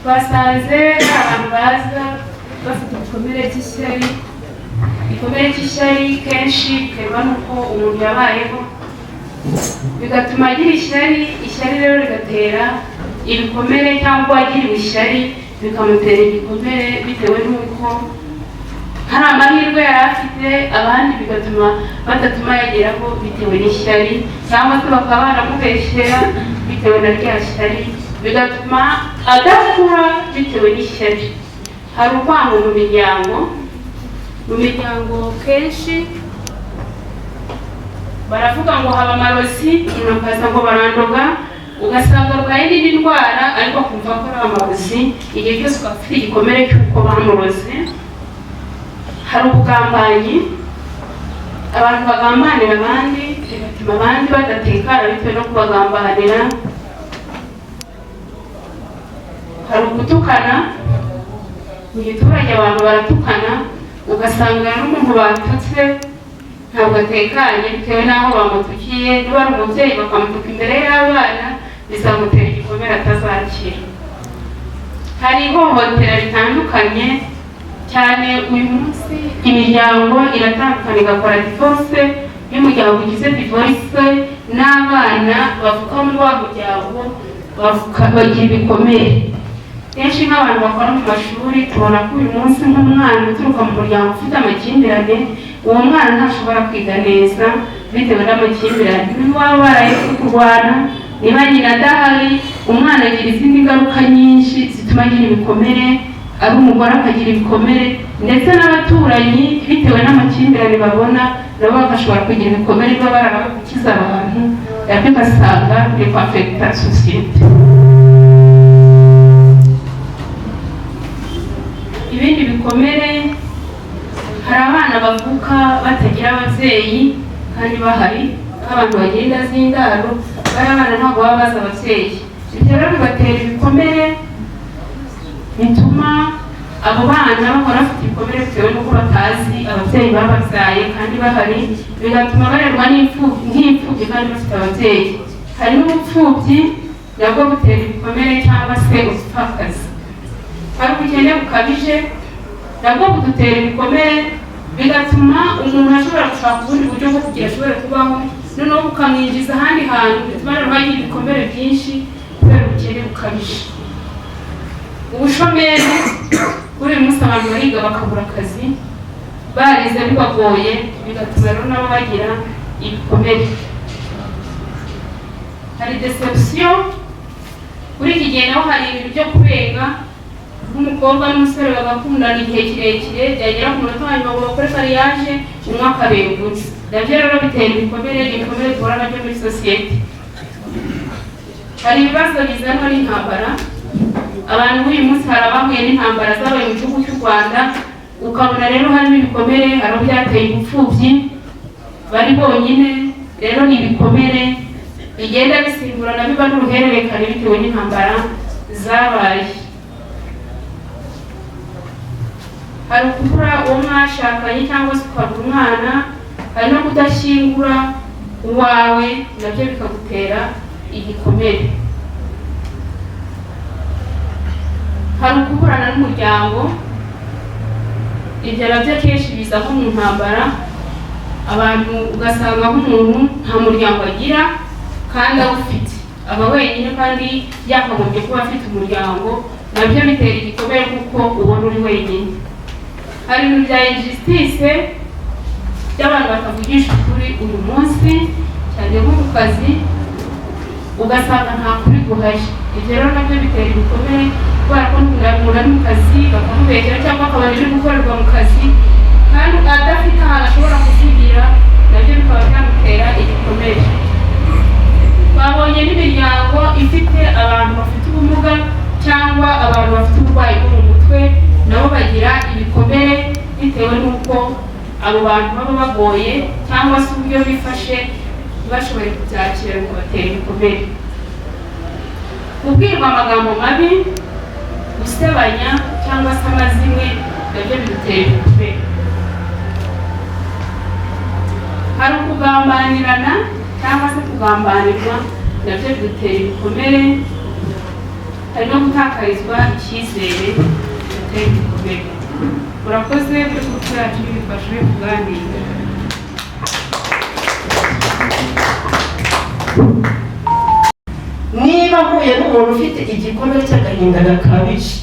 twasanze abantu baza bafite ibikomere by'ishyari. Igikomere cy'ishyari kenshi biterwa n'uko umuntu yabayeho bigatuma agira ishyari. Ishyari rero rigatera ibikomere, cyangwa agiriwe ishyari bikamutera igikomere bitewe n'uko hari amahirwe yari afite, abandi bigatuma badatuma yageraho bitewe n'ishyari, cyangwa se bakaba baramubeshyera bitewe na rya shyari, bigatuma adakura bitewe n'ishyari. Hari urwango mu miryango kenshi baravuga ngo haba amarozi, ukaza ngo barandoga, ugasanga arwaye n'indi ndwara ariko kumva ko ari amarozi, igihe cyose ukaba ufite igikomere cy'uko bamuroze. Hari ubugambanyi, abantu bagambanira abandi bigatuma abandi badatekana bitewe no kubagambanira. Hari ugutukana, mu giturage abantu baratukana, ugasanga n'umuntu batutse ntabwo atekanye bitewe n'aho bamutukiye. Niba ari umubyeyi bakamutuka imbere y'abana, bizamutera igikomere atazakira. Hari ihohotera ritandukanye cyane. Uyu munsi imiryango iratandukana igakora divorce. Iyo umuryango ugize divorce, n'abana bavuka muri wa muryango bagira ibikomere. Kenshi nk'abantu bakora mu mashuri tubona ko uyu munsi nk'umwana uturuka mu muryango ufite amakimbirane, uwo mwana ntashobora kwiga neza bitewe n'amakimbirane. Niba baba barahise kurwana, niba nyina adahari, umwana agira izindi ngaruka nyinshi zituma agira ibikomere, ari umugore akagira ibikomere, ndetse n'abaturanyi bitewe n'amakimbirane babona nabo bagashobora kugira ibikomere baba barabakiza abantu, nabyo ugasanga biri kwafekita sosiyete. Ibindi bikomere, hari abana bavuka batagira ababyeyi kandi bahari, nk'abantu bagira inda z'indaro, bari abana ntabwo baba bazi ababyeyi. Ibyo rero bibatera ibikomere bituma abo bana bakora bafite ibikomere bitewe n'uko batazi ababyeyi bababyaye kandi bahari, bigatuma barerwa nk'imfubyi kandi bafite ababyeyi. Hari n'ubupfubyi nabwo butera ibikomere cyangwa se ubupfakazi. Hari ubukene bukabije nabwo budutera ibikomere, bigatuma umuntu ashobora gushaka ubundi buryo bwo kugira ashobore kubaho, noneho bukamwinjiza ahandi hantu, bituma rero bagira ibikomere byinshi kubera ubukene bukabije. Ubushomeri, kuri uyu munsi abantu bariga bakabura akazi, barize bibagoye, bigatuma rero nabo bagira ibikomere. Hari deception, kuri iki gihe naho hari ibintu byo kubenga, umukobwa n'umusore bagakundana igihe kirekire, byagera ku munota wa nyuma ngo bakore mariage, umwe akabengutse. Nabyo rero bitera ibikomere duhura nabyo muri sosiyete. Hari ibibazo bizanwa n'intambara. Abantu b'uyu munsi hari abahuye n'intambara zabaye mu gihugu cy'u Rwanda, ukabona rero harimo ibikomere, hari abo byateye ubupfubyi, bari bonyine. Rero ni ibikomere bigenda bisimburana, biba n'uruhererekane bitewe n'intambara zabaye. Hari ukubura uwo mwashakanye cyangwa se ukabura umwana, hari no kudashyingura uwawe, nabyo bikagutera igikomere. Hari ukuburana n'umuryango, ibyo nabyo kenshi biza nko mu ntambara, abantu ugasanga nk'umuntu nta muryango agira kandi awufite, aba wenyine kandi yakagombye kuba afite umuryango, nabyo bitera igikomere kuko ubona uri wenyine. Hari ibintu bya injustice by'abantu batavugisha ukuri uyu munsi, cyane nko mu kazi ugasanga nta kuri guhari. Ibyo rero nabyo bitera ibikomere kubera ko umuntu ari mu kazi bakamubeshyera, cyangwa akabona ibiri gukorerwa mu kazi kandi adafite ahantu ashobora kuvugira, nabyo bikaba byamutera igikomere. Twabonye n'imiryango ifite abantu bafite ubumuga cyangwa abantu bafite uburwayi bwo mu mutwe, nabo bagira ibikomere bitewe n'uko abo bantu baba bagoye cyangwa se uburyo bifashe bashoboye kubyakira ngo batere ibikomere. Kubwirwa amagambo mabi, gusebanya cyangwa se amazimwe, nabyo bidutera ibikomere. Hari ukugambanirana cyangwa se kugambanirwa, nabyo bidutera ibikomere. hari no gutakarizwa icyizere giteye igikomere. Urakoze Facebook yacu bifashe kuganira. Niba mpuye n'umuntu ufite igikomere cy'agahinda gakabije,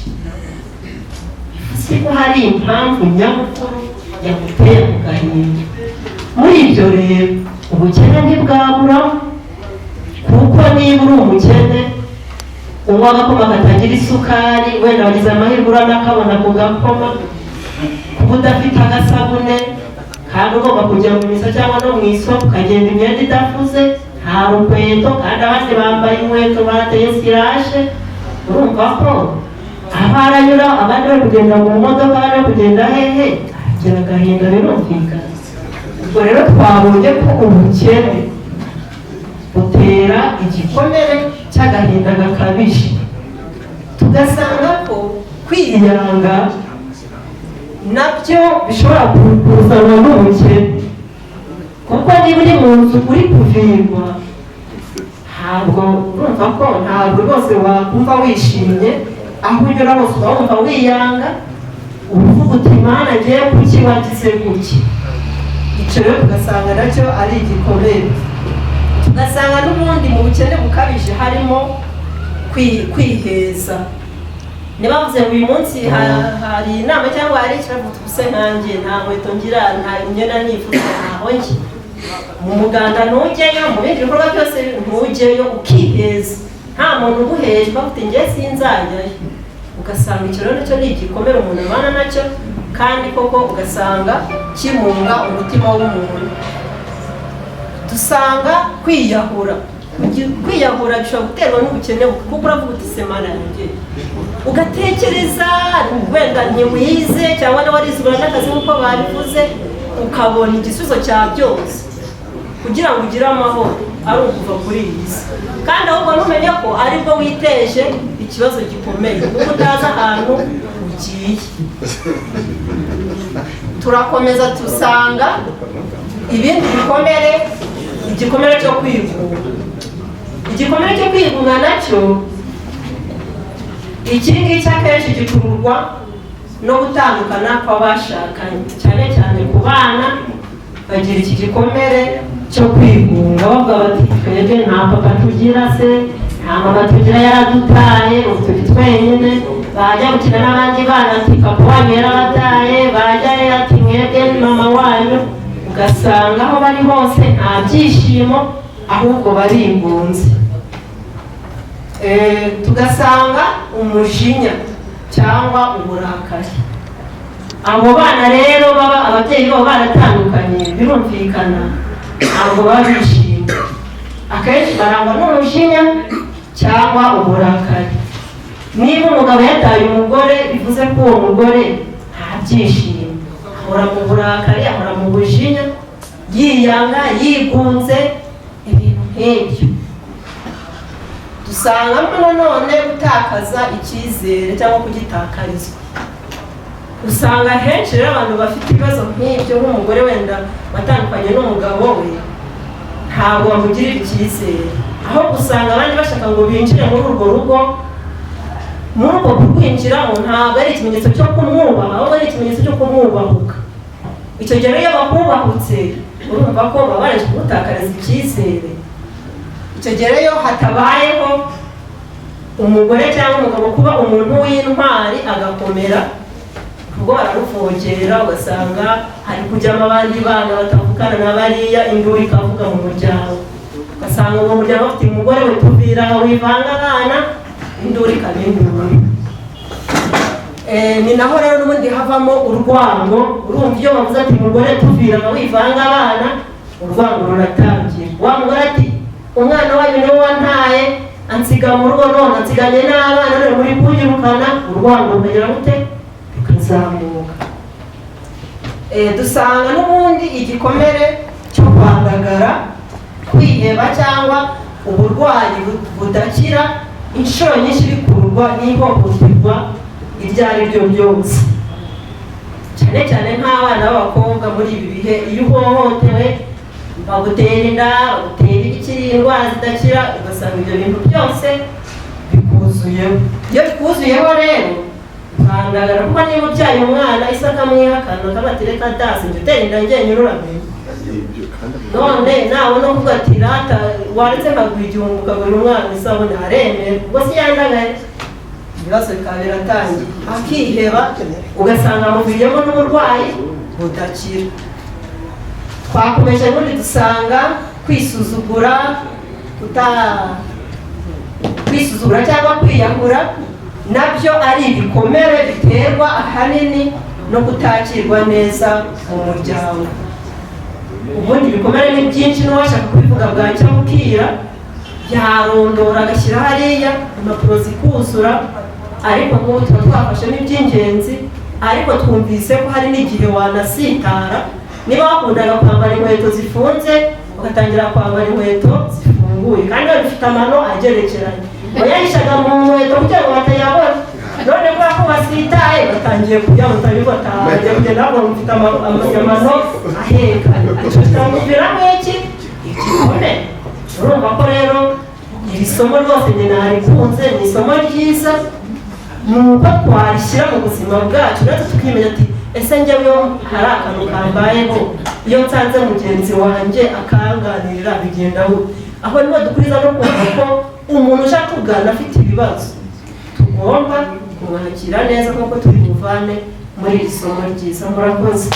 bivuze ko hari impamvu nyamukuru yamuteye mu gahinda. Muri ibyo rero ubukene ntibwabura, kuko niba uri umukene unywa agakoma katagira isukari, wenda wagize amahirwe uranakabona ku gakoma, kuba udafite agasabune kandi ugomba kujya mu misa cyangwa no mu isoko ukagenda imyenda idafuze, nta rukweto kandi abandi bambaye inkweto bateye siraje, urumva ko aho aranyura abandi bari kugenda mu modoka, bari kugenda hehe, agira agahinda, birumvikana. Ubwo rero twabonye ko ubukene butera igikomere cy'agahinda gakabije. Tugasanga ko kwiyanga nabyo bishobora kuzanwa n'ubukene, kuko niba uri mu nzu uri kuvirwa, ntabwo urumva ko ntabwo rwose wakumva wishimye, aho unyura hose uba wumva wiyanga, uvuga uti Mana ngiye kuki wagize gutya. Icyo rero tugasanga nacyo ari igikomere. Tugasanga n'ubundi mu bukene bukabije harimo kwiheza. Niba mvuze uyu munsi hari inama cyangwa hari ikibazo tubuse nkanjye, nta nkweto ngira, nta imyenda nifuza, ntaho njye mu muganda ntujyeyo, mu bindi bikorwa byose ntujyeyo, ukiheza, nta muntu uguhejwe ufite njye sinzajyayo. Ugasanga icyo rero cyo ni igikomere umuntu abana nacyo, kandi koko ugasanga kimunga umutima w'umuntu. Dusanga kwiyahura bishobora guterwa n'ubukene, kuko uravuga uti semana yanjye, ugatekereza wenda ntiwize cyangwa warizigura n'akazi nk'uko babivuze, ukabona igisubizo cya byose kugira ngo ugire amahoro ari ukuva kuri iyi si, kandi ahubwo ntumenye ko aribwo witeje ikibazo gikomeye, kuko utazi ahantu ugiye. Turakomeza dusanga ibindi bikomere, igikomere cyo kwigunga. Igikomere cyo kwigunga nacyo, iki ngiki akenshi gikururwa no gutandukana kw'abashakanye, cyane cyane ku bana bagira iki gikomere cyo kwigunga, bavuga bati twebwe nta papa tugira, se nta mama tugira, yaradutaye, ubu turi twenyine. Bajya gukina n'abandi bana ati papa wanyu yarabataye, bajya ati mwebwe ni mama wanyu. Ugasanga aho bari hose nta byishimo, ahubwo barigunze. Tugasanga umujinya cyangwa uburakari. Abo bana rero baba ababyeyi babo baratandukanye, birumvikana ntabwo baba bishimye, akenshi barangwa n'umujinya cyangwa uburakari. Niba umugabo yataye umugore, bivuze ko uwo mugore nta byishimo, ahora mu burakari, ahora mu bujinya, yiyanga, yigunze, ibintu nk'ibyo. Dusangamo nanone gutakaza icyizere cyangwa kugitakarizwa. Usanga henshi rero abantu bafite ibibazo nk'ibyo, nk'umugore wenda watandukanye n'umugabo we, ntabwo bamugirira icyizere, aho usanga abandi bashaka ngo binjire muri urwo rugo. Muri uko kurwinjiramo ntabwo ari ikimenyetso cyo kumwubaha, ahubwo ari ikimenyetso cyo kumwubahuka. Icyo gihe rero iyo bakubahutse, urumva ko baba baje kugutakariza icyizere. Icyo gihe rero hatabayeho umugore cyangwa umugabo kuba umuntu w'intwari agakomera, ubwo bararuvogera, ugasanga hari kujyamo abandi bana batavukana na bariya, induru ikavuga mu muryango. Ugasanga uwo muryango bafite umugore we tuvira wivanga abana, induru ikaba induru. Ni naho rero n'ubundi havamo urwango. Urumva iyo bavuze ati umugore tuvira wivanga abana, urwango ruratangira. Wa mugore ati umwana wanyu niwe wantaye, ansiga mu rugo, none ansiganye n'abana, none muri kunyirukana, urwango rukagera gute? Rukazamuka. Dusanga n'ubundi igikomere cyo kwandagara, kwiheba cyangwa uburwayi budakira, inshuro nyinshi bikurwa n'ihohoterwa iryo ari ryo ryose, cyane cyane nk'abana b'abakobwa. Muri ibi bihe iyo uhohotewe bagutera inda, bagutera ikiri indwara zidakira, ugasanga ibyo bintu byose bikuzuye. bikuzuyeho. Iyo bikuzuyeho rero ntandagara, kuko niba ubyaye umwana Isaka amwihakana akaba ati reka dasi njye utera inda njyenyine uramenye, none nawe no kuvuga ati rata waretse nkaguha igihumbi ukagura umwana isabune aremera, ubwo si yandagaye, ibibazo bikaba biratangiye, akiheba ugasanga amuviriyemo n'uburwayi budakira. Twakomeje n'undi dusanga kwisuzugura cyangwa kwiyahura nabyo ari ibikomere biterwa ahanini no kutakirwa neza mu muryango. Ubundi ibikomere ni byinshi, n'uwashaka kubivuga bwacya bukira yarondora agashyira hariya impapuro zikuzura, ariko nk'ubu tuba twafashemo iby'ingenzi, ariko twumvise ko hari n'igihe wanasitara. Niba wakundaga kwambara inkweto zifunze ugatangira kwambara inkweto zifunguye, kandi wari ufite amano agerekeranye, wayahishaga mu nkweto kugira ngo batayabona, none kubera ko wasitaye batangiye kuyabona bigotaje kugenda babona ufite amano ahekanye, icyo kiramuviramo iki igikomere. Urumva ko rero iri somo rwose njye narikunze, ni isomo ryiza, ni uko twarishyira mu buzima bwacu natwe tukimenya ati ese njyewe hari akantu kambayeho, iyo nsanze mugenzi wanjye akanganirira bigenda gute? Aho niho dukuriza no kumva ko umuntu ushaka kugana afite ibibazo tugomba kumwakira neza nk'uko turi buvane muri iri somo ryiza. Murakoze.